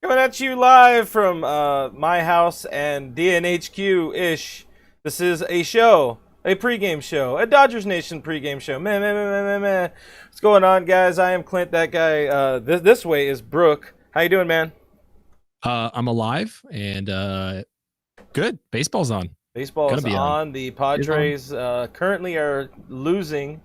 Coming at you live from my house and DNHQ-ish. This is a show, a pregame show, a Dodgers Nation pregame show. Man. What's going on, guys? I am Clint. That guy this way is Brooke. How you doing, man? I'm alive and good. Baseball's on. Baseball Gonna is be on. The Padres currently are losing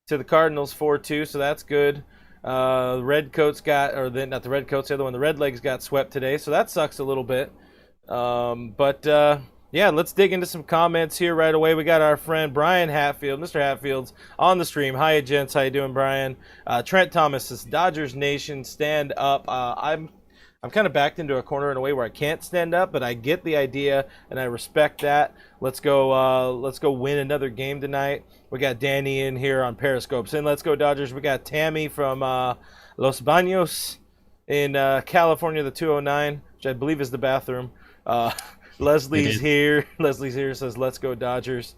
to the Cardinals 4-2, so that's good. Redcoats got, not the Redcoats, the other one, the Redlegs got swept today, so that sucks a little bit. Yeah, let's dig into some comments here right away. We got our friend Brian Hatfield, Mr. Hatfield's on the stream. Hi, gents. How you doing, Brian? Trent Thomas says, Dodgers Nation, stand up. I'm kind of backed into a corner in a way where I can't stand up, but I get the idea and I respect that. Let's go win another game tonight. We got Danny in here on Periscope saying, let's go Dodgers. We got Tammy from Los Baños in California, the 209, which I believe is the bathroom. Leslie's here. Leslie's here, says, let's go Dodgers.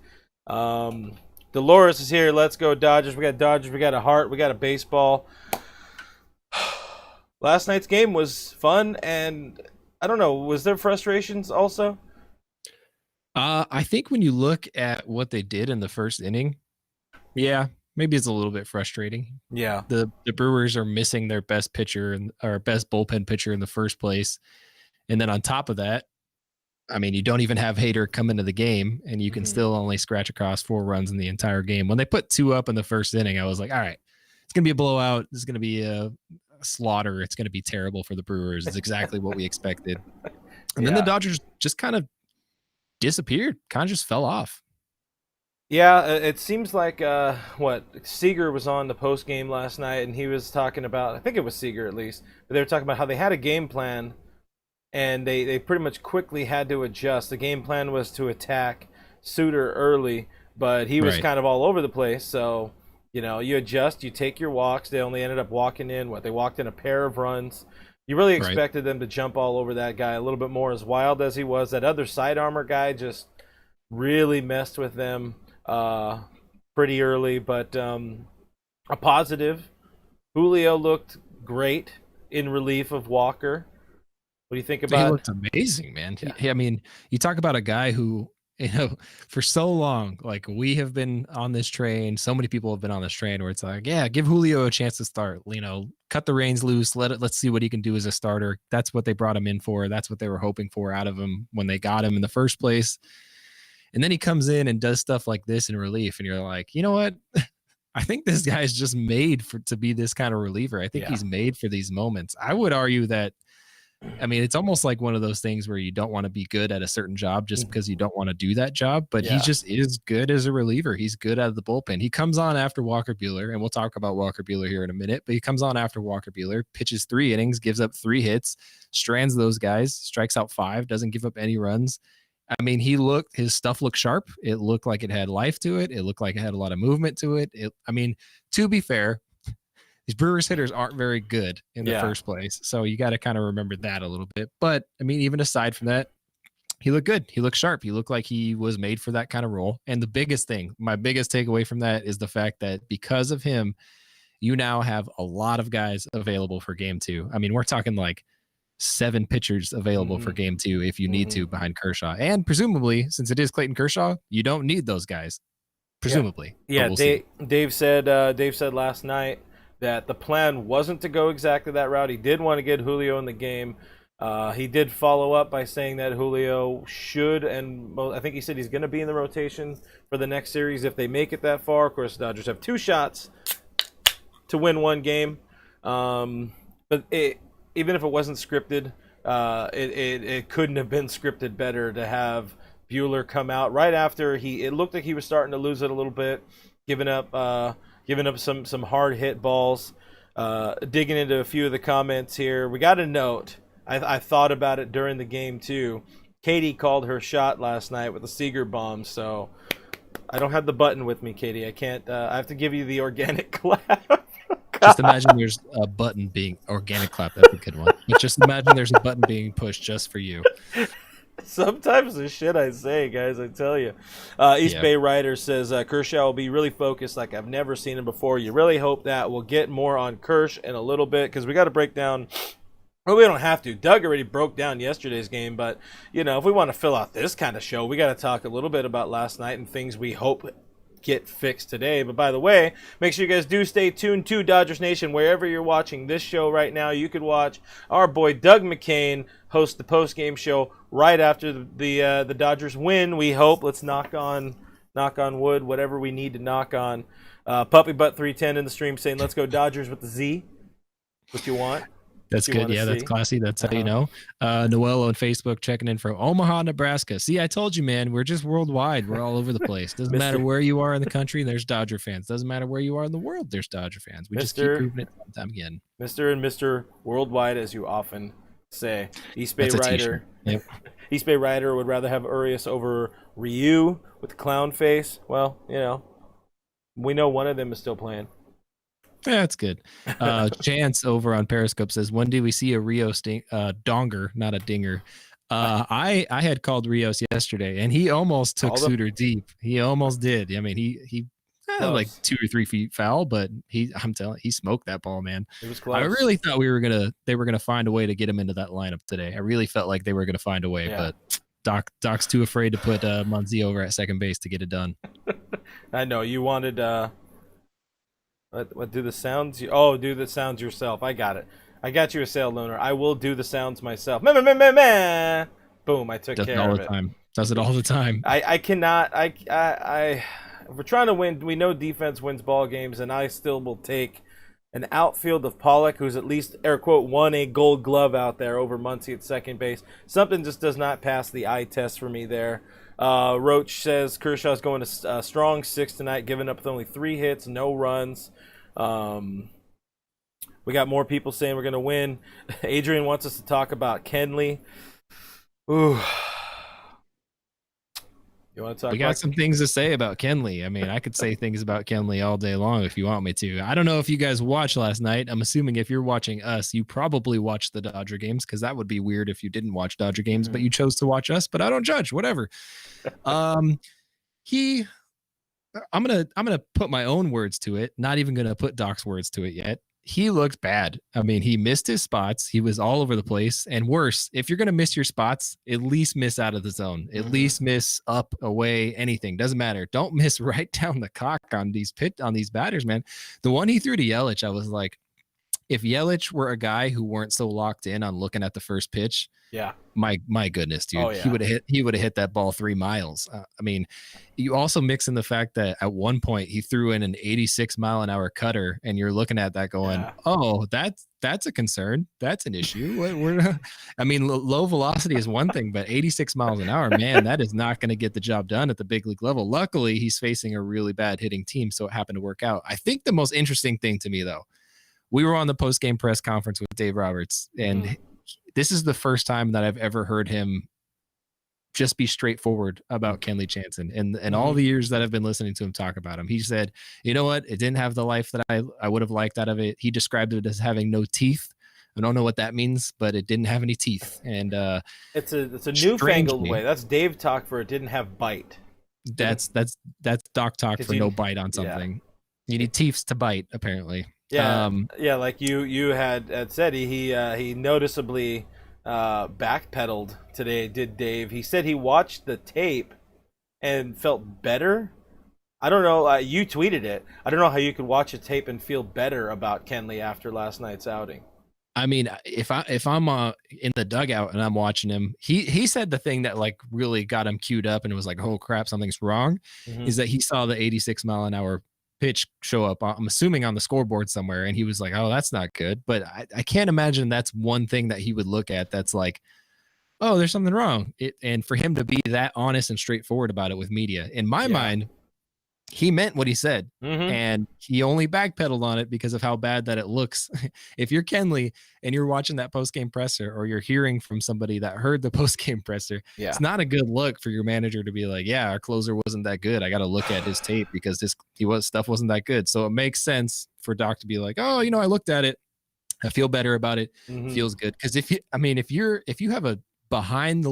Dolores is here. Let's go Dodgers. We got Dodgers. We got a heart. We got a baseball. Last night's game was fun, and I don't know, was there frustrations also? I think when you look at what they did in the first inning, yeah, maybe it's a little bit frustrating. Yeah. The Brewers are missing their best pitcher or best bullpen pitcher in the first place. And then on top of that, I mean, you don't even have Hader come into the game, and you can still only scratch across 4 runs in the entire game. When they put 2 up in the first inning, I was like, all right, it's going to be a blowout. This is going to be a slaughter. It's going to be terrible for the Brewers. It's exactly what we expected. And then the Dodgers just kind of disappeared, kind of just fell off. Yeah, it seems like Seager was on the post game last night, and he was talking about, I think it was Seager at least, but they were talking about how they had a game plan and they pretty much quickly had to adjust. The game plan was to attack Suter early, but he was kind of all over the place. So you adjust, you take your walks. They only ended up walking in, they walked in a pair of runs. You really expected them to jump all over that guy a little bit more, as wild as he was. That other side armor guy just really messed with them pretty early. But a positive, Julio looked great in relief of Walker. What do you think about? He looked amazing, man. Yeah. I mean, you talk about a guy who, for so long, like, we have been on this train. So many people have been on this train where it's like, yeah, give Julio a chance to start. Cut the reins loose. Let's see what he can do as a starter. That's what they brought him in for. That's what they were hoping for out of him when they got him in the first place. And then he comes in and does stuff like this in relief, and you're like, you know what? I think this guy is just made to be this kind of reliever. I think he's made for these moments. I would argue that. I mean, it's almost like one of those things where you don't want to be good at a certain job just because you don't want to do that job, but he just is good as a reliever. He's good out of the bullpen. He comes on after Walker Buehler, and we'll talk about Walker Buehler here in a minute, but he comes on after Walker Buehler, pitches 3 innings, gives up 3 hits, strands those guys, strikes out 5, doesn't give up any runs. I mean, his stuff looked sharp. It looked like it had life to it. It looked like it had a lot of movement to it. To be fair, these Brewers hitters aren't very good in the first place. So you got to kind of remember that a little bit. But, I mean, even aside from that, he looked good. He looked sharp. He looked like he was made for that kind of role. And the biggest thing, my biggest takeaway from that is the fact that because of him, you now have a lot of guys available for game 2. I mean, we're talking like 7 pitchers available for game 2 if you need to behind Kershaw. And presumably, since it is Clayton Kershaw, you don't need those guys. Presumably. Yeah, Dave said last night that the plan wasn't to go exactly that route. He did want to get Julio in the game. He did follow up by saying that Julio should, and I think he said he's going to be in the rotation for the next series if they make it that far. Of course, the Dodgers have 2 shots to win 1 game. But even if it wasn't scripted, it couldn't have been scripted better to have Buehler come out right after it looked like he was starting to lose it a little bit, giving up some hard hit balls. Digging into a few of the comments here, we got a note. I thought about it during the game too. Katie called her shot last night with a Seager bomb, so I don't have the button with me, Katie. I can't. I have to give you the organic clap. Just imagine there's a button being organic clap. That's a good one. But just imagine there's a button being pushed just for you. Sometimes the shit I say, guys, I tell you. East Bay Rider says Kershaw will be really focused like I've never seen him before. You really hope that. We'll get more on Kersh in a little bit because we got to break down Well, we don't have to. Doug already broke down yesterday's game, but, if we want to fill out this kind of show, we got to talk a little bit about last night and things we hope get fixed today. But by the way, make sure you guys do stay tuned to Dodgers Nation. Wherever you're watching this show right now, you could watch our boy Doug McCain host the post-game show right after the Dodgers win, we hope. Let's knock on wood, whatever we need to knock on. Puppy Butt 310 in the stream saying, let's go Dodgers with the Z. What you want? That's good. Yeah, that's classy. That's how you know. Noel on Facebook checking in from Omaha, Nebraska. See, I told you, man, we're just worldwide. We're all over the place. Doesn't matter where you are in the country, there's Dodger fans. Doesn't matter where you are in the world, there's Dodger fans. We just keep proving it time again. Mr. and Mr. Worldwide, as you often say. East Bay Rider. Yep. East Bay Rider would rather have Urias over Ryu with the clown face. Well, we know one of them is still playing. Yeah, that's good. Chance over on Periscope says, when do we see a Rio donger, not a dinger? I had called Rios yesterday, and he almost took Suter deep. He almost did. I mean, he like 2 or 3 feet foul, but I'm telling you, he smoked that ball, man. It was close. I really thought they were gonna find a way to get him into that lineup today. I really felt like they were gonna find a way, but Doc's too afraid to put Muncy over at second base to get it done. I know you wanted. What do the sounds? Do the sounds yourself. I got it. I got you a sale loaner. I will do the sounds myself. Boom, I took care of it. Does it all the time. I cannot. If we're trying to win, we know defense wins ball games, and I still will take an outfield of Pollock, who's at least, air quote, won a gold glove out there over Muncy at second base. Something just does not pass the eye test for me there. Roach says Kershaw's going to strong 6 tonight, giving up with only 3 hits, no runs. We got more people saying we're going to win. Adrian wants us to talk about Kenley. Ooh. You want to talk? We got some things to say about Kenley. I mean, I could say things about Kenley all day long if you want me to. I don't know if you guys watched last night. I'm assuming if you're watching us, you probably watched the Dodger games, because that would be weird if you didn't watch Dodger games, but you chose to watch us. But I don't judge. Whatever. I'm gonna put my own words to it. Not even gonna put Doc's words to it yet. He looked bad. I mean, he missed his spots. He was all over the place. And worse, if you're going to miss your spots, at least miss out of the zone. At least miss up, away, anything. Doesn't matter. Don't miss right down the cock on these batters, man. The one he threw to Yelich, I was like, if Yelich were a guy who weren't so locked in on looking at the first pitch, my goodness, dude, he would have hit that ball 3 miles. I mean, you also mix in the fact that at one point he threw in an 86-mile-an-hour cutter, and you're looking at that going, oh, that's a concern. That's an issue. I mean, low velocity is one thing, but 86 miles an hour, man, that is not going to get the job done at the big league level. Luckily, he's facing a really bad hitting team, so it happened to work out. I think the most interesting thing to me, though, we were on the post-game press conference with Dave Roberts, and this is the first time that I've ever heard him just be straightforward about Kenley Jansen. And all the years that I've been listening to him talk about him, he said, you know what? It didn't have the life that I would have liked out of it. He described it as having no teeth. I don't know what that means, but it didn't have any teeth. And it's a newfangled way. That's Dave talk for it didn't have bite. That's Doc talk for no bite on something. You need teeth to bite, apparently. Like you had said, he noticeably backpedaled today, did Dave. He said he watched the tape and felt better. I don't know. You tweeted it. I don't know how you could watch a tape and feel better about Kenley after last night's outing. I mean, if I'm in the dugout and I'm watching him, he said the thing that like really got him queued up and it was like, oh crap, something's wrong, is that he saw the 86-mile-an-hour pitch show up, I'm assuming on the scoreboard somewhere, and he was like, oh, that's not good. But I can't imagine that's one thing that he would look at that's like, oh, there's something wrong. And for him to be that honest and straightforward about it with media, in my mind, he meant what he said, and he only backpedaled on it because of how bad that it looks. If you're Kenley and you're watching that post-game presser, or you're hearing from somebody that heard the post-game presser, it's not a good look for your manager to be like, yeah, our closer wasn't that good. I got to look at his tape because stuff wasn't that good. So it makes sense for Doc to be like, oh, I looked at it, I feel better about it, feels good. Because if you have a behind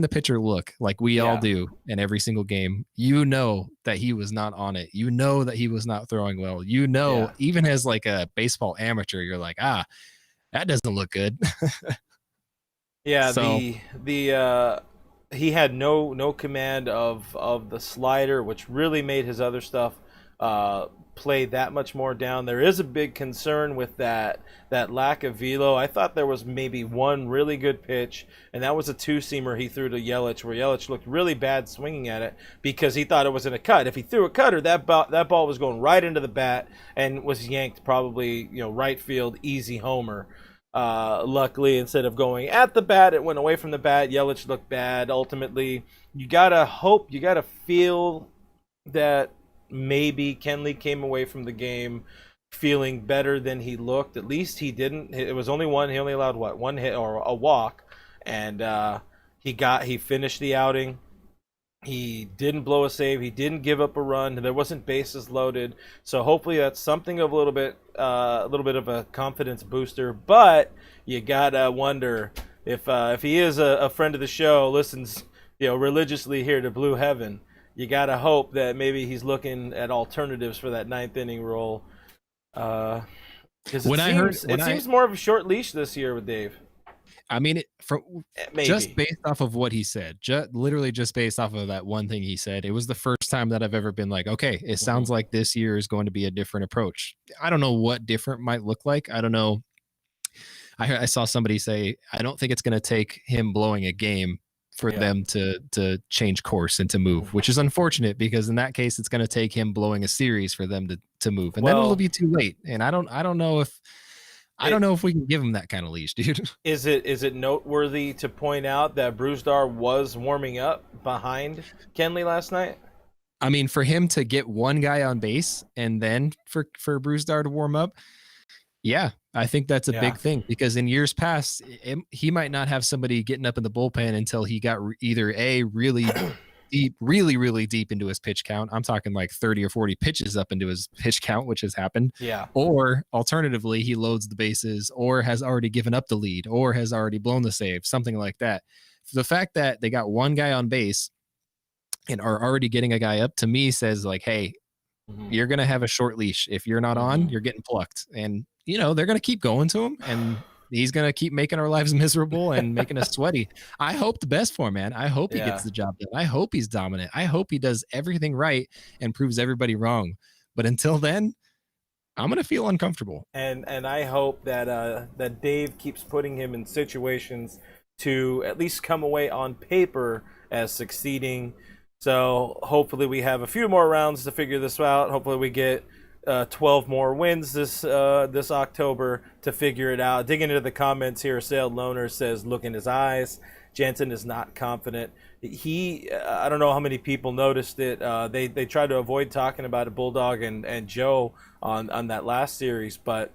the pitcher look like we all do in every single game, that he was not on it. That he was not throwing well. Even as like a baseball amateur, you're like, That doesn't look good. Yeah, So the he had no command of the slider, which really made his other stuff uh, play that much more down. There is a big concern with that lack of velo. I thought there was maybe one really good pitch, and that was a two-seamer he threw to Yelich, where Yelich looked really bad swinging at it because he thought it was in a cut. If he threw a cutter, that ball was going right into the bat and was yanked probably right field, easy homer. Luckily, instead of going at the bat, it went away from the bat. Yelich looked bad. Ultimately, you gotta hope, you gotta feel that maybe Kenley came away from the game feeling better than he looked. At least he didn't. It was only one. He only allowed one hit or a walk, and he finished the outing. He didn't blow a save. He didn't give up a run. There wasn't bases loaded. So hopefully that's something of a little bit of a confidence booster. But you gotta wonder if he is a friend of the show, listens religiously here to Blue Heaven. You gotta hope that maybe he's looking at alternatives for that ninth inning role. Because it seems more of a short leash this year with Dave. I mean, Maybe. Just based off of what he said, literally just based off of that one thing he said, it was the first time that I've ever been like, okay, it sounds like this year is going to be a different approach. I don't know what different might look like. I don't know. I saw somebody say, I don't think it's going to take him blowing a game for them to change course and to move, which is unfortunate because in that case, it's going to take him blowing a series for them to move. And then it'll be too late. And I don't know if we can give him that kind of leash, dude. Is it noteworthy to point out that Brewstar was warming up behind Kenley last night? I mean, for him to get one guy on base and then for Brewstar to warm up, yeah, I think that's a big thing because in years past, he might not have somebody getting up in the bullpen until he got either a really deep, really deep into his pitch count. I'm talking like 30 or 40 pitches up into his pitch count, which has happened. Yeah. Or alternatively, he loads the bases or has already given up the lead or has already blown the save, something like that. The fact that they got one guy on base and are already getting a guy up to me says like, hey, you're going to have a short leash. If you're not on, you're getting plucked. And, they're going to keep going to him and he's going to keep making our lives miserable and making us sweaty. I hope the best for him, man. I hope he gets the job done. I hope he's dominant. I hope he does everything right and proves everybody wrong. But until then, I'm going to feel uncomfortable. And I hope that Dave keeps putting him in situations to at least come away on paper as succeeding. So hopefully we have a few more rounds to figure this out. Hopefully we get 12 more wins this October to figure it out. Digging into the comments here, Sailed Loner says, look in his eyes. Jansen is not confident. I don't know how many people noticed it. They tried to avoid talking about it, Bulldog and Joe on that last series, but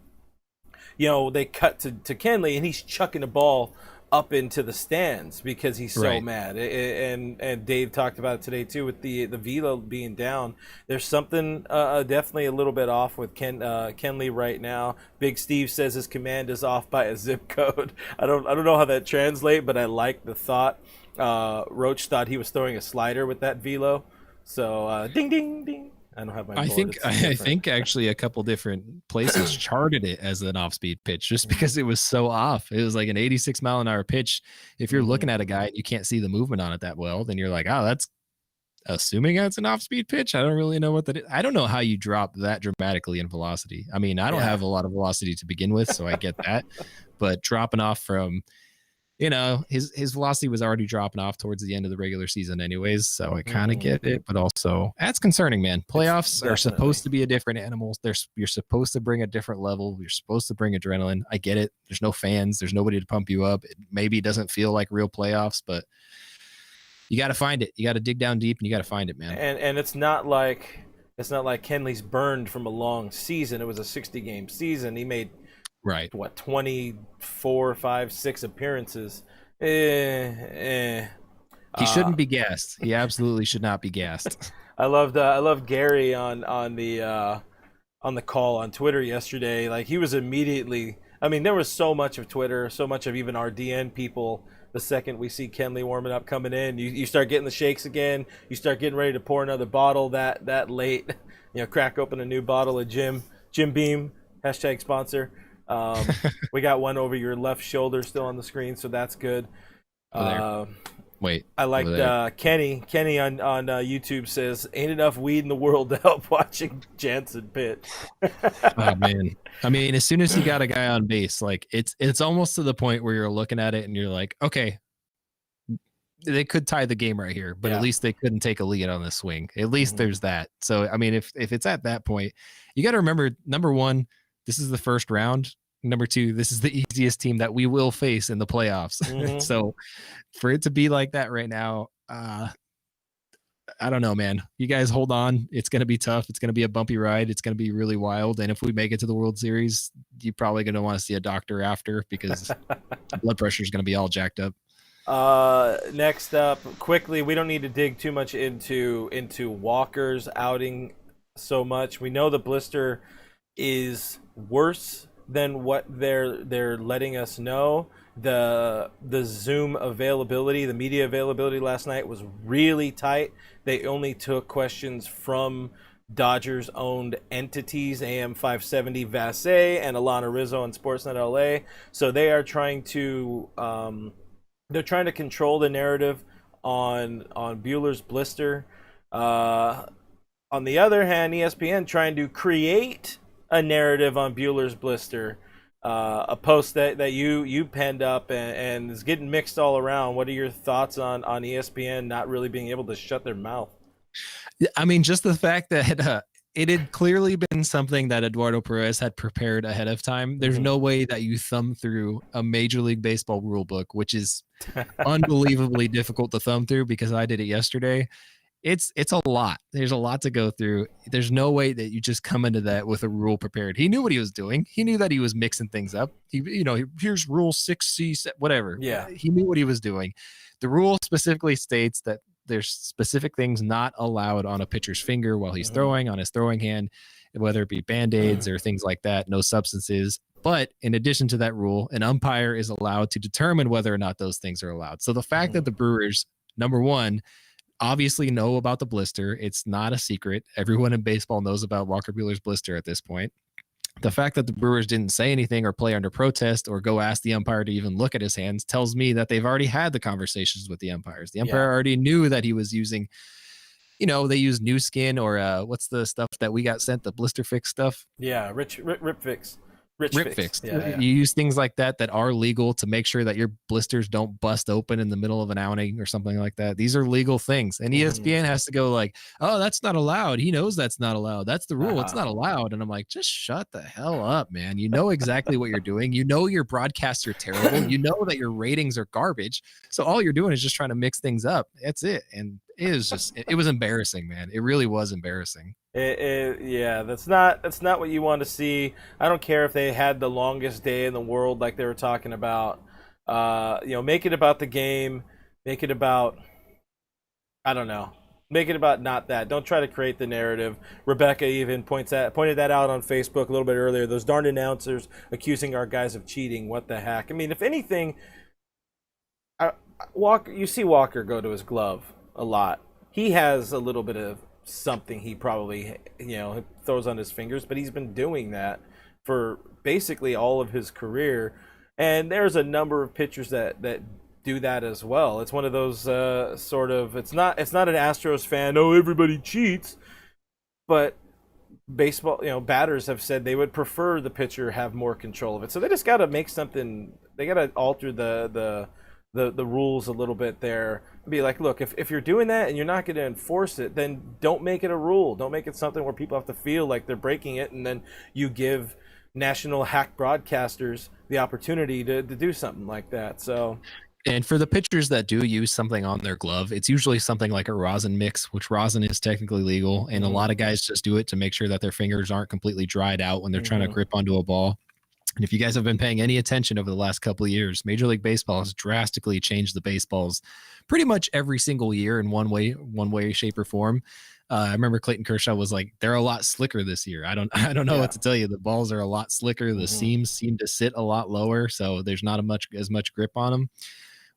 they cut to Kenley and he's chucking a ball up into the stands because he's so mad. And Dave talked about it today too with the velo being down. There's something definitely a little bit off with Kenley right now. Big Steve says his command is off by a zip code. I don't know how that translates, but I like the thought. Roach thought he was throwing a slider with that velo. So ding ding ding. I don't have my. I think actually a couple different places charted it as an off-speed pitch just because it was so off. It was like an 86 mile an hour pitch. If you're looking at a guy and you can't see the movement on it that well, then you're like, oh, that's assuming that's an off-speed pitch. I don't really know what that is. I don't know how you drop that dramatically in velocity. I mean, I don't have a lot of velocity to begin with, so I get that. But dropping off from his velocity was already dropping off towards the end of the regular season anyways, so I kind of get it, but also that's concerning, man. Playoffs are supposed to be a different animal. You're supposed to bring a different level. You're supposed to bring adrenaline. I get it. There's no fans. There's nobody to pump you up. It maybe doesn't feel like real playoffs, but you got to find it. You got to dig down deep and you got to find it, man. And it's not like Kenley's burned from a long season. It was a 60-game season. He made 24, 5, 6 appearances. He shouldn't be gassed. He absolutely should not be gassed. I loved Gary on the call on Twitter yesterday. Like he was immediately. I mean, there was so much of Twitter, so much of even our DN people. The second we see Kenley warming up, coming in, you start getting the shakes again. You start getting ready to pour another bottle that late. Crack open a new bottle of Jim Beam # sponsor. We got one over your left shoulder still on the screen, so that's good. Over there. Wait. I liked Kenny. Kenny on YouTube says, "Ain't enough weed in the world to help watching Jansen pitch." Oh man, I mean, as soon as you got a guy on base, like it's almost to the point where you're looking at it and you're like, okay, they could tie the game right here, but at least they couldn't take a lead on the swing. At least there's that. So I mean, if it's at that point, you got to remember, number one, this is the first round. Number two, this is the easiest team that we will face in the playoffs. So for it to be like that right now, I don't know, man. You guys hold on. It's going to be tough. It's going to be a bumpy ride. It's going to be really wild. And if we make it to the World Series, you're probably going to want to see a doctor after, because blood pressure is going to be all jacked up. Next up, quickly, we don't need to dig too much into Walker's outing so much. We know the blister is worse than what they're letting us know. The Zoom availability, the media availability last night was really tight. They only took questions from Dodgers owned entities, AM 570 Vassay and Alana Rizzo on Sportsnet LA. So they are trying to control the narrative on Buehler's blister. On the other hand, ESPN trying to create a narrative on Buehler's blister. A post that you penned up and is getting mixed all around. What are your thoughts on ESPN not really being able to shut their mouth? I mean, just the fact that it had clearly been something that Eduardo Perez had prepared ahead of time. There's no way that you thumb through a Major League Baseball rule book, which is unbelievably difficult to thumb through, because I did it yesterday. It's a lot. There's a lot to go through. There's no way that you just come into that with a rule prepared. He knew what he was doing. He knew that he was mixing things up. Here's rule 6C, whatever. Yeah. He knew what he was doing. The rule specifically states that there's specific things not allowed on a pitcher's finger while he's throwing, on his throwing hand, whether it be Band-Aids or things like that, no substances. But in addition to that rule, an umpire is allowed to determine whether or not those things are allowed. So the fact that the Brewers, number one, obviously know about the blister. It's not a secret. Everyone in baseball knows about Walker Buehler's blister at this point. The fact that the Brewers didn't say anything or play under protest or go ask the umpire to even look at his hands tells me that they've already had the conversations with the umpires. The umpire already knew that he was using, they use New Skin or what's the stuff that we got sent, the blister fix stuff? Yeah, Rip Fix. Rip Fix. Yeah. You use things like that are legal to make sure that your blisters don't bust open in the middle of an outing or something like that. These are legal things. And ESPN has to go like, oh, that's not allowed. He knows that's not allowed. That's the rule. It's not allowed. And I'm like, just shut the hell up, man. You know exactly what you're doing. You know your broadcasts are terrible. You know that your ratings are garbage. So all you're doing is just trying to mix things up. That's it. And it was embarrassing, man. It really was embarrassing. That's not what you want to see. I don't care if they had the longest day in the world, like they were talking about. Make it about the game. Make it about, I don't know. Make it about not that. Don't try to create the narrative. Rebecca even pointed that out on Facebook a little bit earlier. Those darn announcers accusing our guys of cheating. What the heck? I mean, if anything, you see Walker go to his glove a lot. He has a little bit of something he probably throws on his fingers, but he's been doing that for basically all of his career, and there's a number of pitchers that do that as well. It's one of those sort of, it's not an Astros fan, oh, everybody cheats, but baseball, batters have said they would prefer the pitcher have more control of it. So they just got to make something, they got to alter the rules a little bit there. Be like, look, if you're doing that and you're not going to enforce it, then don't make it a rule. Don't make it something where people have to feel like they're breaking it, and then you give national hack broadcasters the opportunity to do something like that. So, and for the pitchers that do use something on their glove, it's usually something like a rosin mix, which rosin is technically legal, and a lot of guys just do it to make sure that their fingers aren't completely dried out when they're trying to grip onto a ball. And if you guys have been paying any attention over the last couple of years, Major League Baseball has drastically changed the baseballs pretty much every single year in one way, shape, or form. I remember Clayton Kershaw was like, they're a lot slicker this year. I don't know what to tell you. The balls are a lot slicker. The seams seem to sit a lot lower, so there's not as much grip on them.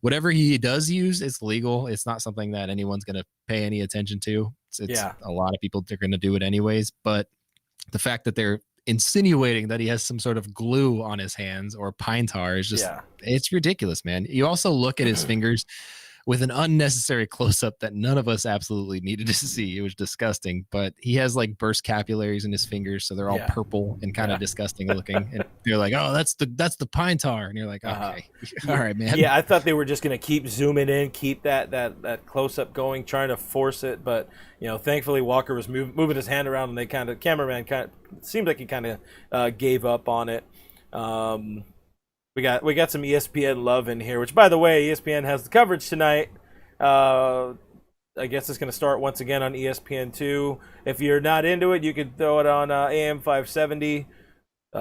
Whatever he does use, it's legal. It's not something that anyone's going to pay any attention to. It's a lot of people, they're going to do it anyways. But the fact that they're insinuating that he has some sort of glue on his hands or pine tar is just, it's ridiculous, man. You also look at his fingers with an unnecessary close-up that none of us absolutely needed to see. It was disgusting, but he has like burst capillaries in his fingers, so they're all purple and kind of disgusting looking. And you're like, oh, that's the pine tar, and you're like, okay, all right, man. Yeah, I thought they were just gonna keep zooming in, keep that close-up going, trying to force it, but thankfully Walker was moving his hand around, and cameraman seemed like he kind of gave up on it. We got some ESPN love in here, which, by the way, ESPN has the coverage tonight. I guess it's going to start once again on ESPN2. If you're not into it, you could throw it on AM 570. I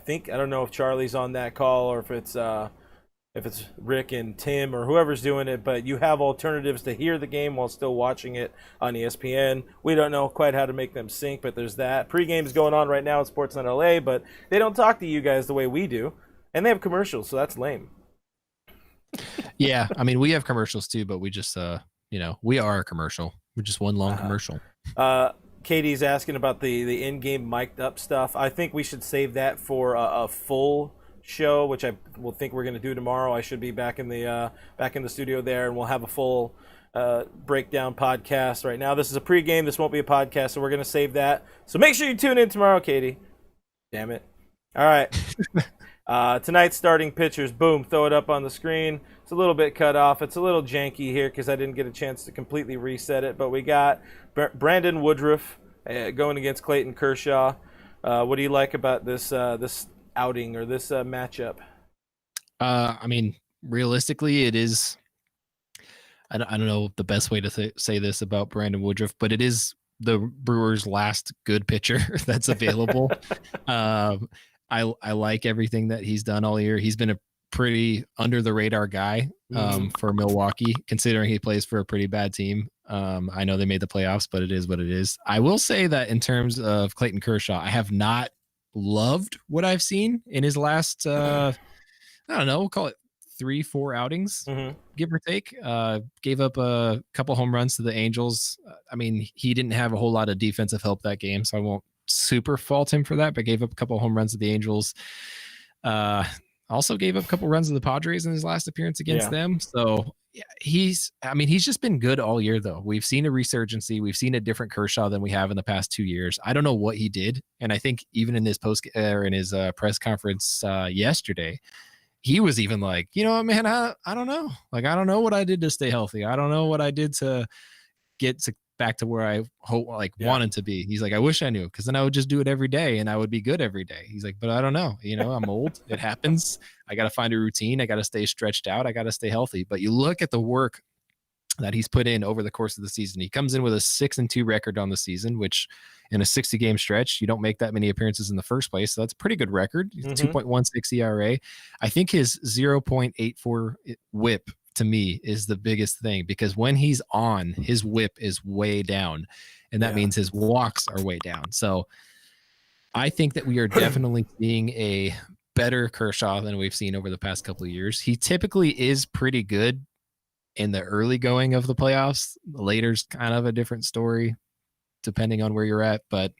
don't know if Charlie's on that call or if it's Rick and Tim or whoever's doing it, but you have alternatives to hear the game while still watching it on ESPN. We don't know quite how to make them sync, but there's that. Pre-game is going on right now at Sportsnet LA, but they don't talk to you guys the way we do, and they have commercials, so that's lame. Yeah, I mean, we have commercials too, but we just, we are a commercial. We're just one long commercial. Katie's asking about the in-game mic'd up stuff. I think we should save that for a full show, which I will think we're going to do tomorrow. I should be back in the studio there, and we'll have a full breakdown podcast. Right now, this is a pregame. This won't be a podcast, so we're going to save that. So make sure you tune in tomorrow, Katie. Damn it. All right. Tonight's starting pitchers. Boom. Throw it up on the screen. It's a little bit cut off. It's a little janky here because I didn't get a chance to completely reset it. But we got Brandon Woodruff going against Clayton Kershaw. What do you like about this outing or this matchup? I mean, realistically, it is. I don't know the best way to say this about Brandon Woodruff, but it is the Brewers' last good pitcher that's available. I like everything that he's done all year. He's been a pretty under the radar guy for Milwaukee, considering he plays for a pretty bad team. I know they made the playoffs, but it is what it is. I will say that in terms of Clayton Kershaw, I have not loved what I've seen in his last, I don't know, we'll call it 3-4 outings, give or take. Gave up a couple home runs to the Angels. I mean, he didn't have a whole lot of defensive help that game, so I won't super fault him for that, but gave up a couple home runs to the Angels. Also gave up a couple runs to the Padres in his last appearance against them. So yeah, he's just been good all year, though. We've seen a resurgency. We've seen a different Kershaw than we have in the past 2 years. I don't know what he did. And I think even in his press conference yesterday, he was even like, man, I don't know. Like, I don't know what I did to stay healthy. I don't know what I did to get back to where I wanted to be. He's like, I wish I knew, because then I would just do it every day and I would be good every day. He's like, but I don't know. I'm old. It happens. I got to find a routine. I got to stay stretched out. I got to stay healthy. But you look at the work that he's put in over the course of the season. He comes in with a 6-2 record on the season, which in a 60-game stretch, you don't make that many appearances in the first place. So that's a pretty good record. 2.16 ERA. I think his 0.84 whip to me is the biggest thing, because when he's on, his whip is way down, and that means his walks are way down. So I think that we are definitely seeing a better Kershaw than we've seen over the past couple of years. He typically is pretty good in the early going of the playoffs. Later's kind of a different story depending on where you're at, but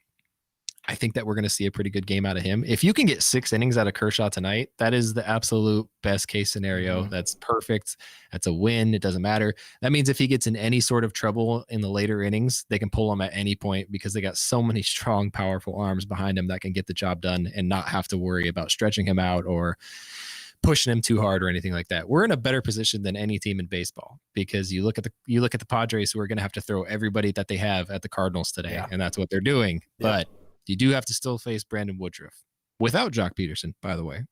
I think that we're going to see a pretty good game out of him. If you can get 6 innings out of Kershaw tonight, that is the absolute best case scenario. That's perfect. That's a win. It doesn't matter. That means if he gets in any sort of trouble in the later innings, they can pull him at any point, because they got so many strong, powerful arms behind him that can get the job done and not have to worry about stretching him out or pushing him too hard or anything like that. We're in a better position than any team in baseball, because you look at the Padres, who are going to have to throw everybody that they have at the Cardinals today, and that's what they're doing. But you do have to still face Brandon Woodruff without Jock Peterson, by the way.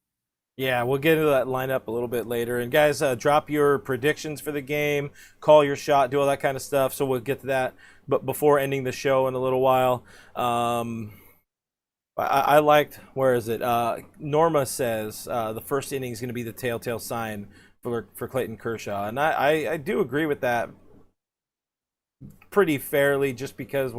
Yeah, we'll get into that lineup a little bit later. And guys, drop your predictions for the game, call your shot, do all that kind of stuff. So we'll get to that, but before ending the show in a little while. I liked, where is it? Norma says the first inning is going to be the telltale sign for Clayton Kershaw, and I do agree with that pretty fairly, just because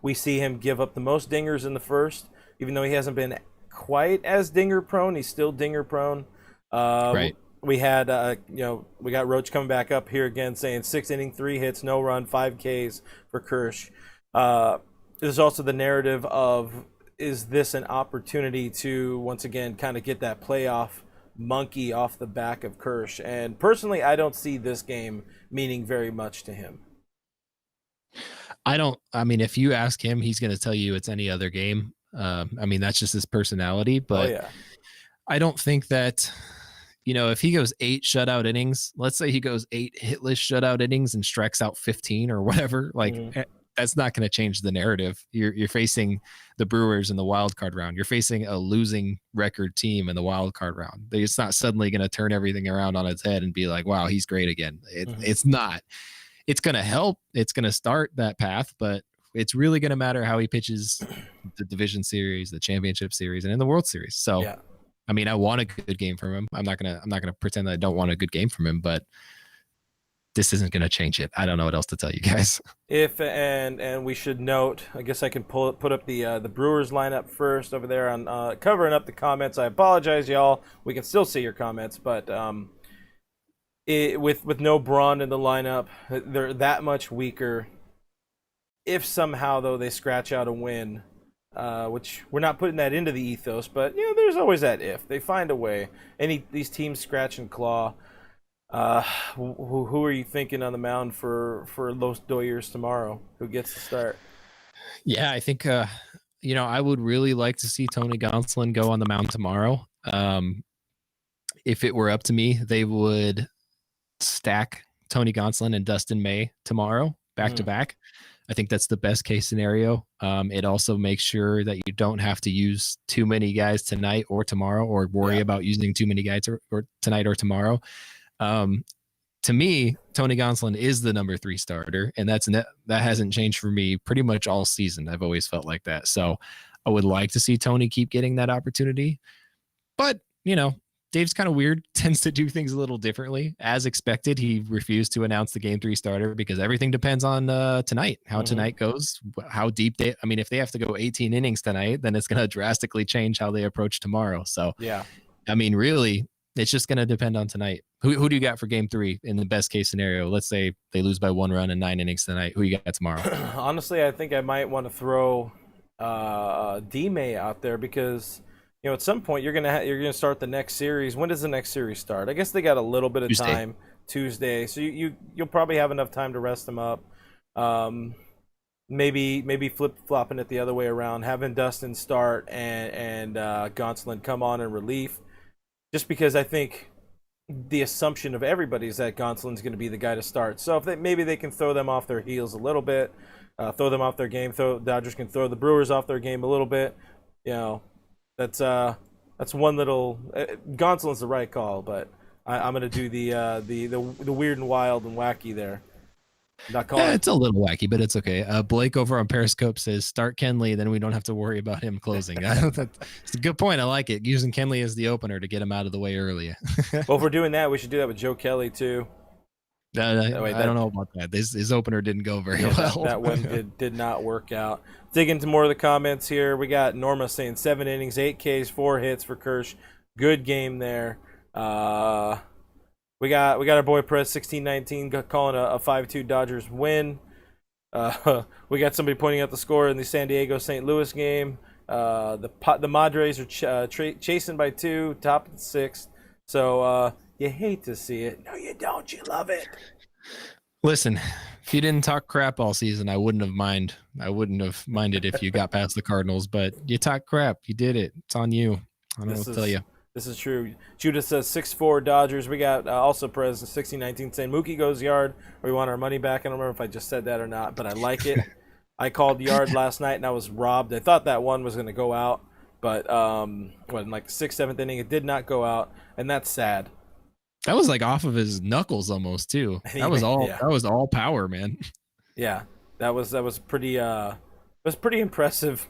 we see him give up the most dingers in the first, even though he hasn't been quite as dinger prone. He's still dinger prone. Right. We had we got Roach coming back up here again, saying 6 inning, 3 hits, no run, 5 Ks for Kersh. There's also the narrative of is this an opportunity to once again kind of get that playoff monkey off the back of Kersh? And personally, I don't see this game meaning very much to him. I mean, if you ask him, he's going to tell you it's any other game. I mean, that's just his personality, but yeah. I don't think that, if he goes 8 shutout innings, let's say he goes 8 hitless shutout innings and strikes out 15 or whatever, that's not going to change the narrative. You're facing the Brewers in the wild card round. You're facing a losing record team in the wild card round. It's not suddenly going to turn everything around on its head and be like, wow, he's great again. It's not. It's going to help. It's going to start that path, but it's really going to matter how he pitches the division series, the championship series, and in the World Series. So, yeah. I mean, I want a good game from him. I'm not gonna pretend that I don't want a good game from him, but this isn't gonna change it. I don't know what else to tell you guys. And we should note, I guess I can put up the Brewers lineup first over there on covering up the comments. I apologize, y'all. We can still see your comments, but with no Braun in the lineup, they're that much weaker. If somehow though they scratch out a win, which we're not putting that into the ethos, but there's always that if they find a way. These teams scratch and claw. Who are you thinking on the mound for Los Doyers tomorrow? Who gets the start? Yeah, I think I would really like to see Tony Gonsolin go on the mound tomorrow. If it were up to me, they would stack Tony Gonsolin and Dustin May tomorrow back to back. I think that's the best case scenario. It also makes sure that you don't have to use too many guys tonight or tomorrow, or worry about using too many guys or tonight or tomorrow. To me, Tony Gonsolin is the number 3 starter, and that hasn't changed for me pretty much all season. I've always felt like that. So I would like to see Tony keep getting that opportunity. But, Dave's kind of weird, tends to do things a little differently. As expected, he refused to announce the Game 3 starter because everything depends on tonight, how tonight goes, how deep if they have to go 18 innings tonight, then it's going to drastically change how they approach tomorrow. So, really, it's just going to depend on tonight. Who do you got for Game 3 in the best case scenario? Let's say they lose by 1 run and 9 innings tonight. Who you got tomorrow? Honestly, I think I might want to throw D-May out there because at some point you're gonna start the next series. When does the next series start? I guess they got a little bit of time, Tuesday. So you'll probably have enough time to rest them up. Maybe flip-flopping it the other way around, having Dustin start and Gonsolin come on in relief. Just because I think the assumption of everybody is that Gonsolin's going to be the guy to start. So if maybe they can throw them off their heels a little bit, throw them off their game. Dodgers can throw the Brewers off their game a little bit. That's one little. Gonsolin's the right call, but I'm going to do the weird and wild and wacky there. It's a little wacky, but it's okay. Blake over on Periscope says start Kenley, then we don't have to worry about him closing. It's a good point. I like it. Using Kenley as the opener to get him out of the way early. Well, if we're doing that, we should do that with Joe Kelly too. I don't know about that. His opener didn't go very well. That one did not work out. Dig into more of the comments here. We got Norma saying 7 innings, 8 Ks, 4 hits for Kersh. Good game there. We got our boy Press 1619 calling a 5-2 Dodgers win. We got somebody pointing out the score in the San Diego St. Louis game. The Madres are chasing by 2, top of the 6th. So you hate to see it. No, you don't. You love it. Listen, if you didn't talk crap all season, I wouldn't have minded if you got past the Cardinals. But you talk crap. You did it. It's on you. I don't know what to tell you. This is true. Judith says 6-4 Dodgers. We got also Prez 1619 saying Mookie goes yard. We want our money back. I don't remember if I just said that or not, but I like it. I called yard last night and I was robbed. I thought that one was going to go out, but in like the 6th, 7th inning, it did not go out, and that's sad. That was like off of his knuckles almost too. That was all. Yeah. That was all power, man. Yeah, that was pretty. It was pretty impressive.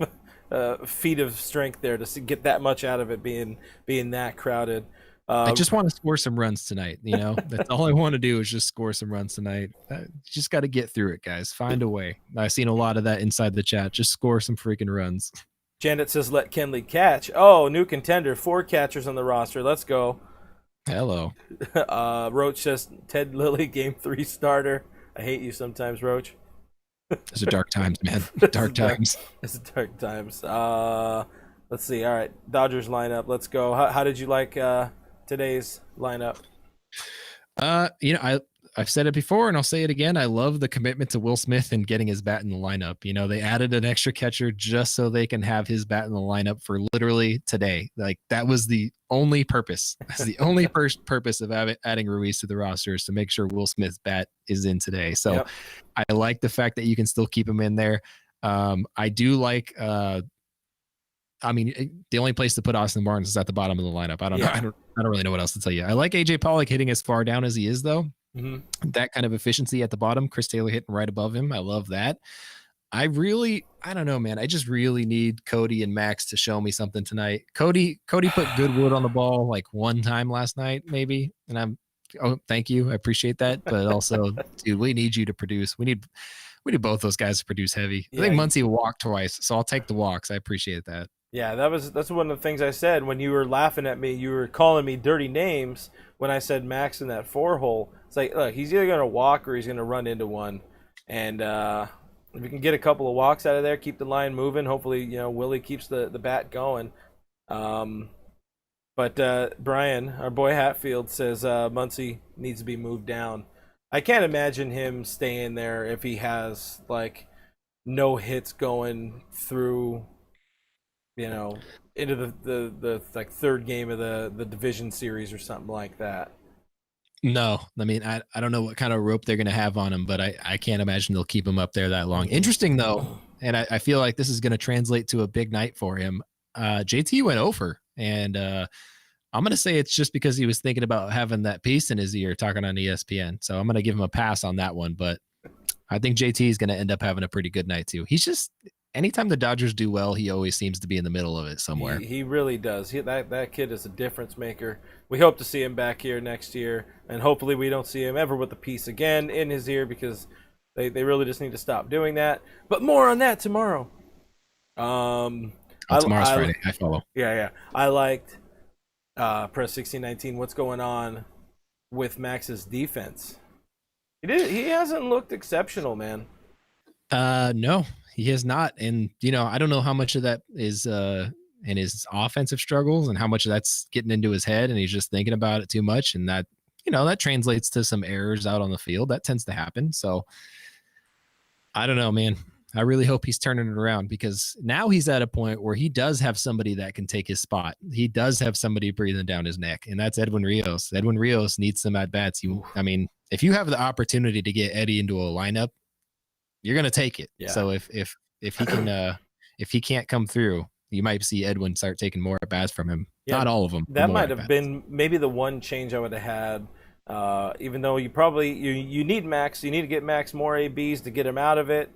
Feat of strength there to get that much out of it being that crowded. I just want to score some runs tonight. That's all I want to do is just score some runs tonight. Just got to get through it, guys. Find a way. I've seen a lot of that inside the chat. Just score some freaking runs. Janet says, let Kenley catch. Oh, new contender. 4 catchers on the roster. Let's go. Hello. Roach says, Ted Lilly, Game 3 starter. I hate you sometimes, Roach. Those are dark times, man. Dark times. It's dark times. Let's see. All right, Dodgers lineup. Let's go. How did you like today's lineup? I've said it before and I'll say it again. I love the commitment to Will Smith and getting his bat in the lineup. They added an extra catcher just so they can have his bat in the lineup for literally today. Like that was the only purpose. That's the only purpose of adding Ruiz to the roster is to make sure Will Smith's bat is in today. So yep. I like the fact that you can still keep him in there. I do like, the only place to put Austin Barnes is at the bottom of the lineup. I don't know. I don't really know what else to tell you. I like AJ Pollock hitting as far down as he is though. Mm-hmm. That kind of efficiency at the bottom. Chris Taylor hitting right above him. I love that. I don't know, man. I just really need Cody and Max to show me something tonight. Cody put good wood on the ball like one time last night, maybe. And thank you. I appreciate that. But also, dude, we need you to produce. We need both those guys to produce heavy. I think Muncy walked twice, so I'll take the walks. I appreciate that. Yeah, that's one of the things I said when you were laughing at me. You were calling me dirty names when I said Max in that 4-hole. It's like, look, he's either going to walk or he's going to run into one. And if we can get a couple of walks out of there, keep the line moving. Hopefully, Willie keeps the bat going. But Brian, our boy Hatfield, says Muncy needs to be moved down. I can't imagine him staying there if he has, like, no hits going through, into the like third game of the division series or something like that. No, I don't know what kind of rope they're going to have on him, but I can't imagine they'll keep him up there that long. Interesting, though, and I feel like this is going to translate to a big night for him. JT went over, and I'm going to say it's just because he was thinking about having that piece in his ear talking on ESPN. So I'm going to give him a pass on that one, but I think JT is going to end up having a pretty good night, too. He's just anytime the Dodgers do well, he always seems to be in the middle of it somewhere. He really does. That kid is a difference maker. We hope to see him back here next year, and hopefully we don't see him ever with a piece again in his ear because they really just need to stop doing that. But more on that tomorrow. Tomorrow's Friday. I follow. Yeah. I liked Press 1619. What's going on with Max's defense? He hasn't looked exceptional, man. No. He has not. And, I don't know how much of that is in his offensive struggles and how much of that's getting into his head and he's just thinking about it too much. And that, that translates to some errors out on the field. That tends to happen. So I don't know, man. I really hope he's turning it around because now he's at a point where he does have somebody that can take his spot. He does have somebody breathing down his neck, and that's Edwin Rios. Edwin Rios needs some at-bats. If you have the opportunity to get Eddie into a lineup, you're going to take it. Yeah. So if he can, if he can't come through, you might see Edwin start taking more at bats from him. Yeah, not all of them. That might have been maybe the one change I would have had. Even though you need Max, you need to get Max more ABs to get him out of it.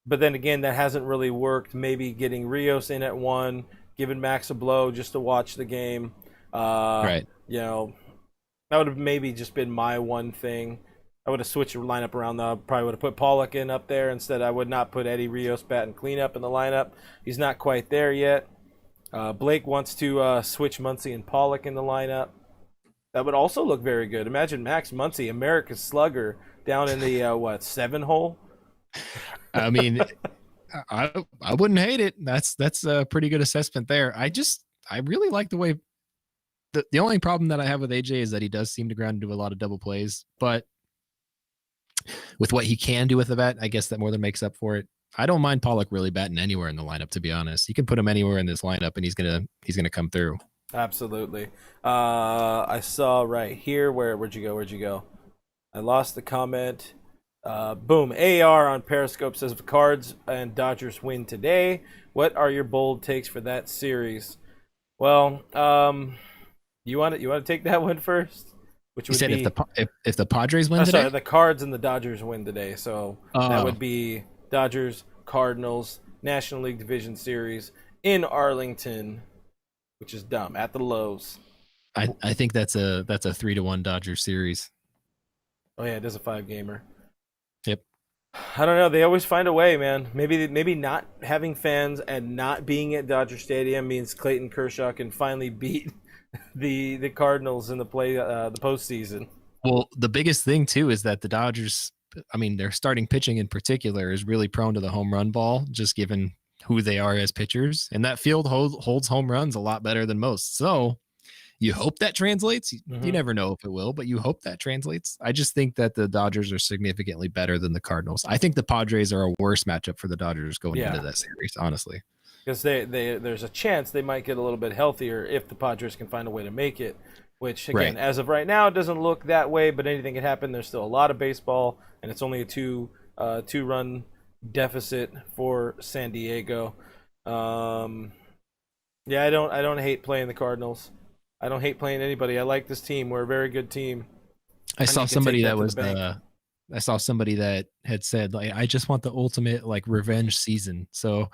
But then again, that hasn't really worked. Maybe getting Rios in at 1, giving Max a blow just to watch the game. Right. That would have maybe just been my one thing. I would have switched the lineup around, though. Probably would have put Pollock in up there. Instead, I would not put Eddie Rios, bat, and cleanup in the lineup. He's not quite there yet. Blake wants to switch Muncy and Pollock in the lineup. That would also look very good. Imagine Max Muncy, America's slugger, down in the, 7-hole? I wouldn't hate it. That's a pretty good assessment there. I really like the way the only problem that I have with AJ is that he does seem to ground into a lot of double plays, but with what he can do with the bat, I guess that more than makes up for it. I don't mind Pollock really batting anywhere in the lineup, to be honest. You can put him anywhere in this lineup and he's gonna come through. Absolutely. I saw right here where'd you go? I lost the comment. Boom. AR on Periscope says the Cards and Dodgers win today. What are your bold takes for that series? Well, you want to take that one first? Which would be if the Padres win today? Sorry, the Cards and the Dodgers win today. So that would be Dodgers, Cardinals, National League Division Series in Arlington, which is dumb, at the Lowe's. I think that's a 3-1 Dodgers series. Oh yeah, it is a 5-gamer. Yep. I don't know. They always find a way, man. Maybe not having fans and not being at Dodger Stadium means Clayton Kershaw can finally beat the Cardinals in the postseason. Well, the biggest thing too is that the Dodgers I mean, their starting pitching in particular is really prone to the home run ball, just given who they are as pitchers. And that field holds home runs a lot better than most. So you hope that translates. You never know if it will, but you hope that translates. I just think that the Dodgers are significantly better than the Cardinals. I think the Padres are a worse matchup for the Dodgers going into that series, honestly. Because there's a chance they might get a little bit healthier if the Padres can find a way to make it. Which, again, as of right now, it doesn't look that way, but anything can happen. There's still a lot of baseball, and it's only a two-run deficit for San Diego. Yeah, I don't hate playing the Cardinals. I don't hate playing anybody. I like this team. We're a very good team. I saw somebody that had said, like, I just want the ultimate like revenge season. So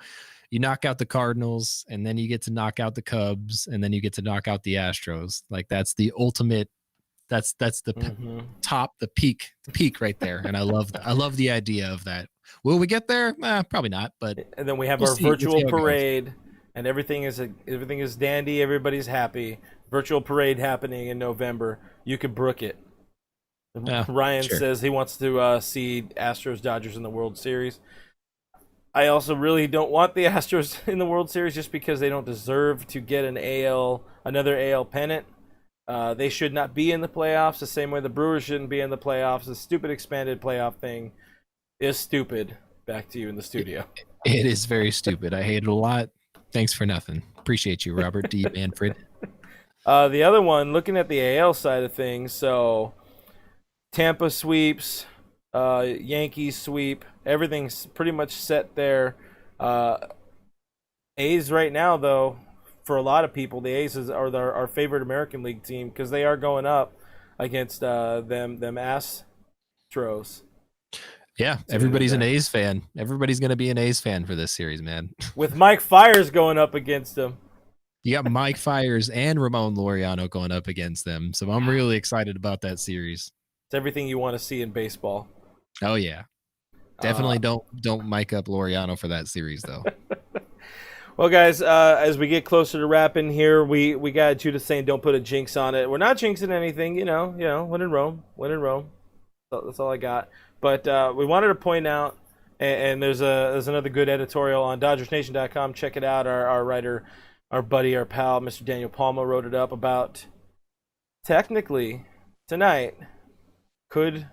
you knock out the Cardinals, and then you get to knock out the Cubs, and then you get to knock out the Astros. Like, that's the ultimate. That's the top, the peak right there. And I love the idea of that. Will we get there? Probably not. But and then we have our virtual parade, and everything is dandy. Everybody's happy. Virtual parade happening in November. You could brook it. Ryan says he wants to see Astros Dodgers in the World Series. I also really don't want the Astros in the World Series just because they don't deserve to get another AL pennant. They should not be in the playoffs the same way the Brewers shouldn't be in the playoffs. The stupid expanded playoff thing is stupid. Back to you in the studio. It is very stupid. I hate it a lot. Thanks for nothing. Appreciate you, Robert D. Manfred. The other one, looking at the AL side of things, so Tampa sweeps, Yankees sweep. Everything's pretty much set there. A's right now, though, for a lot of people, the A's are our favorite American League team because they are going up against them Astros. Yeah, everybody's an A's fan. Everybody's going to be an A's fan for this series, man. With Mike Fiers going up against them. You got Mike Fiers and Ramon Laureano going up against them, so I'm really excited about that series. It's everything you want to see in baseball. Oh yeah, definitely don't mic up Laureano for that series though. Well, guys, as we get closer to wrapping here, we got you to saying don't put a jinx on it. We're not jinxing anything, you know. When in Rome. That's all I got. But we wanted to point out, and there's another good editorial on DodgersNation.com. Check it out. Our writer, our buddy, our pal, Mr. Daniel Palma wrote it up about technically tonight could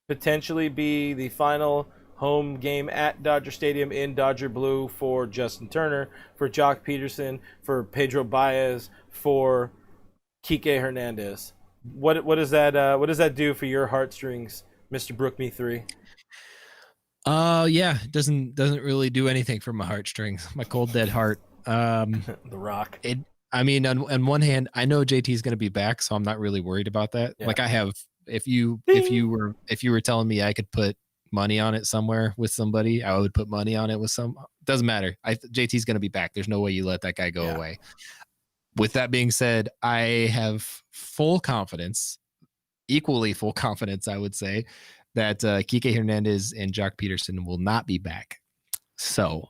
potentially be the final home game at Dodger Stadium in Dodger Blue for Justin Turner, for Jock Peterson, for Pedro Baez, for Kike Hernandez. What does that do for your heartstrings, Mr. Brook Me 3? Yeah, it doesn't really do anything for my heartstrings, my cold dead heart. The Rock. I mean, on one hand, I know JT's going to be back, so I'm not really worried about that. Yeah. Like I have, if you were telling me I could put money on it somewhere with somebody, I would put money on it with doesn't matter. JT's going to be back. There's no way you let that guy go away. With that being said, I have full confidence, equally full confidence, I would say, that Kike Hernandez and Jock Peterson will not be back. So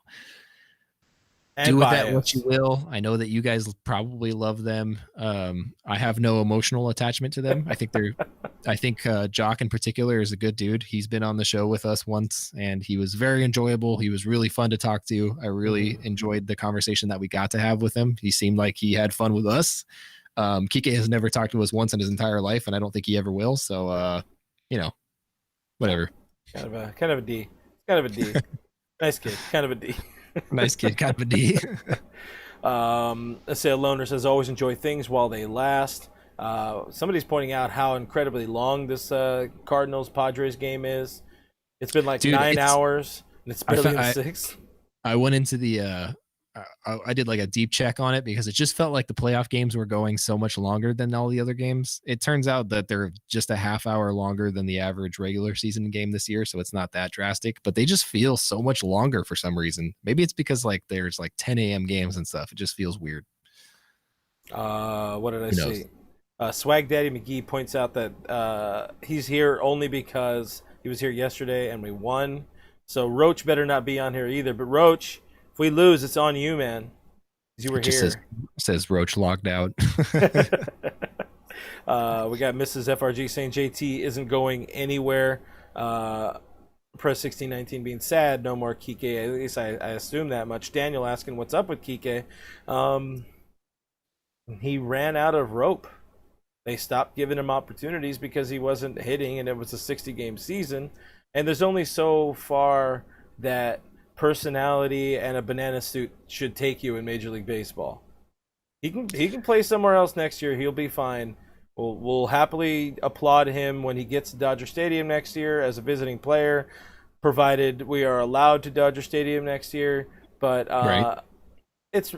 do with that what you will. I know that you guys probably love them. I have no emotional attachment to them. I think Jock in particular is a good dude. He's been on the show with us once, and he was very enjoyable. He was really fun to talk to. I really enjoyed the conversation that we got to have with him. He seemed like he had fun with us. Kike has never talked to us once in his entire life, and I don't think he ever will. So, whatever. Kind of a D. Kind of a D. Nice kid. Kind of a D. Nice kid, kind of a D. Let's say a loner says, always enjoy things while they last. Somebody's pointing out how incredibly long this Cardinals-Padres game is. It's been like 9 hours, and it's barely in 6. I went into the I did like a deep check on it because it just felt like the playoff games were going so much longer than all the other games. It turns out that they're just a half hour longer than the average regular season game this year, so it's not that drastic, but they just feel so much longer for some reason. Maybe it's because like there's like 10 a.m. games and stuff. It just feels weird. What did I see? Swag Daddy McGee points out that he's here only because he was here yesterday and we won. So Roach better not be on here either. But Roach, if we lose, it's on you, man. You were here. Says Roach logged out. We got Mrs. FRG saying JT isn't going anywhere. Press 1619 being sad, no more Kike. At least I assume that much. Daniel asking what's up with Kike. He ran out of rope. They stopped giving him opportunities because he wasn't hitting, and it was a 60-game season. And there's only so far that personality and a banana suit should take you in Major League Baseball. He can play somewhere else next year. He'll be fine. We'll happily applaud him when he gets to Dodger Stadium next year as a visiting player, provided we are allowed to Dodger Stadium next year. But Right. it's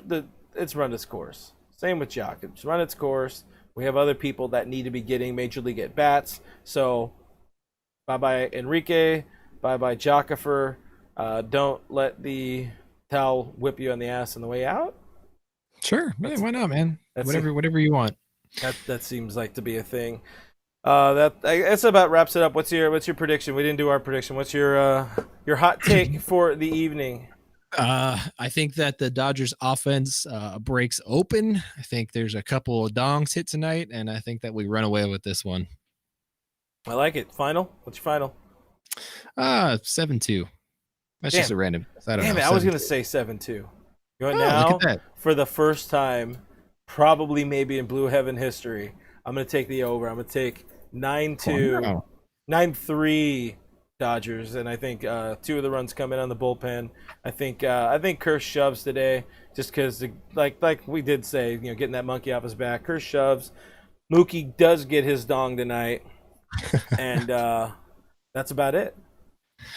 run its course. Same with Jock. It's run its course. We have other people that need to be getting Major League at bats. So bye-bye Enrique. Bye-bye Jockifer. Don't let the towel whip you on the ass on the way out. Sure. Yeah, why not, man? That's Whatever you want. That seems like to be a thing. That's about wraps it up. What's your prediction? We didn't do our prediction. What's your hot take for the evening? I think that the Dodgers offense breaks open. I think there's a couple of dongs hit tonight, and I think that we run away with this one. I like it. Final? What's your final? 7-2. That's just a random. I don't know. I was gonna say 7-2. Right now, look at that. for the first time, probably maybe in Blue Heaven history, I'm gonna take the over. I'm gonna take 9-2, 9-3 Dodgers, and I think 2 of the runs come in on the bullpen. I think Kershaw shoves today, just because like we did say, getting that monkey off his back. Kershaw shoves. Mookie does get his dong tonight, and that's about it.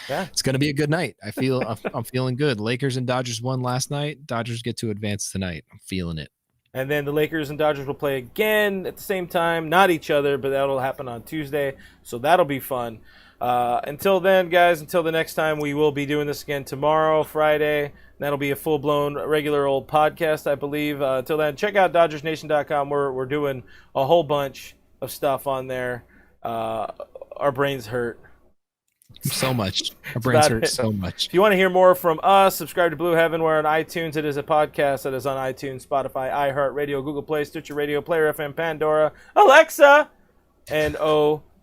Yeah, it's gonna be a good night. I'm feeling good. Lakers and Dodgers won last night. Dodgers get to advance tonight. I'm feeling it. And then the Lakers and Dodgers will play again at the same time, not each other, but that'll happen on Tuesday, so that'll be fun. Until then, guys, until the next time, we will be doing this again tomorrow, Friday. That'll be a full-blown regular old podcast, I believe. Until then, check out DodgersNation.com. We're doing a whole bunch of stuff on there. Our brains hurt. So much. Our brains hurt so much. If you want to hear more from us, subscribe to Blue Heaven. We're on iTunes. It is a podcast that is on iTunes, Spotify, iHeartRadio, Google Play, Stitcher Radio, Player FM, Pandora, Alexa, and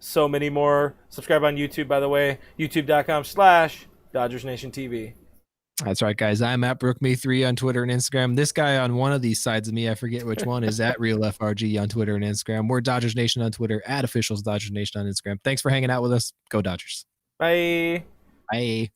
so many more. Subscribe on YouTube, by the way, youtube.com/DodgersNationTV. That's right, guys. I'm at BrookMe3 on Twitter and Instagram. This guy on one of these sides of me, I forget which one, is at RealFRG on Twitter and Instagram. We're Dodgers Nation on Twitter, at Officials Dodgers Nation on Instagram. Thanks for hanging out with us. Go Dodgers. Bye. Bye.